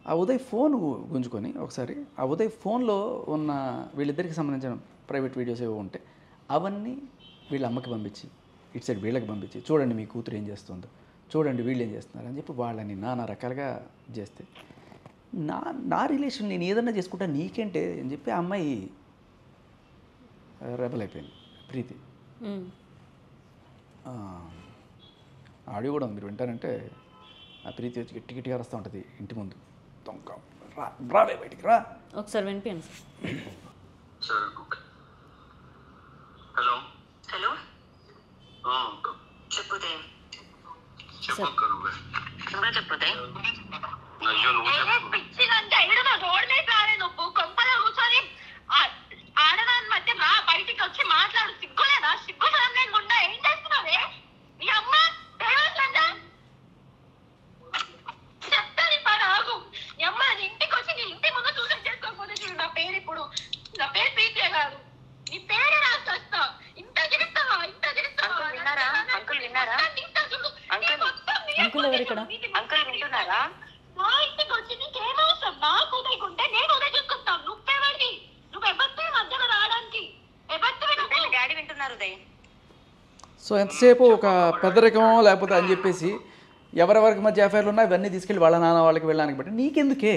ఆ ఉదయ్ ఫోన్ గుంజుకొని ఒకసారి ఆ ఉదయ్ ఫోన్లో ఉన్న వీళ్ళిద్దరికి సంబంధించిన ప్రైవేట్ వీడియోస్ ఏవో ఉంటే అవన్నీ వీళ్ళ అమ్మకి పంపించి ఇటు సైడ్ వీళ్ళకి పంపించి చూడండి మీ కూతురు ఏం చేస్తుందో, చూడండి వీళ్ళు ఏం చేస్తున్నారు అని చెప్పి వాళ్ళని నానా రకాలుగా చేస్తే నా నా రిలేషన్ నేను ఏదన్నా చేసుకుంటా నీకేంటే అని చెప్పి ఆ అమ్మాయి రెబల్ అయిపోయింది. ప్రీతి ఆడియో కూడా మీరు వింటారంటే ఆ ప్రీతి వచ్చి గట్టి గట్టిగా వస్తూ ఉంటుంది ఇంటి ముందు, దొంగ రావే బయటికి రా. ఒకసారి వినిపించండి సార్. హలో హలో చెప్పుదే చెప్పక్క నువ్వే చెప్పుదే. అయ్యో నువ్వు పిచ్చిదంటే ఐదు నా రోడ్ మీద రాలే నువ్వు కొంపలో కూర్చొని ఆడదాని మధ్య రా బయటికి వచ్చి మాట్లాడు. సిగ్గులేదా? సిగ్గు లేకుండా ఏం చేస్తున్నావే? మీ అమ్మ దేవస్లందా చెప్తాను పని ఆగు. మీ అమ్మ నీ ఇంటికి వచ్చి నీ ఇంటి ముందు సూసైడ్ చేసుకోకపోతే చూడు నా పేరు ఇప్పుడు నా పేరు ప్రీతియే కాదు, నీ పేరే రాసి వస్తా. ఇంత తిరుగుతావా ఇంత తిరుగుతావా? విన్నారా అంకుల్? విన్నారా అంకుల్ ఎవరు ఇక్కడ? అంకుల్ వింటున్నారా? నా ఇంటికి వచ్చి నీకేమవసరం? నాకు ఉదయకుంటే నేను ఉదయ చూసుకుంటాను. నువ్వెవరివి? నువ్వు ఎవరితో మధ్యలో రావడానికి? ఎవరితో డాడీ వింటున్నారు ఉదయ్. సో ఎంతసేపు ఒక పెద్దరికమో లేకపోతే అని చెప్పేసి ఎవరెవరికి మధ్య అఫైర్లు ఉన్నా ఇవన్నీ తీసుకెళ్ళి వాళ్ళ నాన్న వాళ్ళకి వెళ్ళడానికి బట్టి నీకెందుకే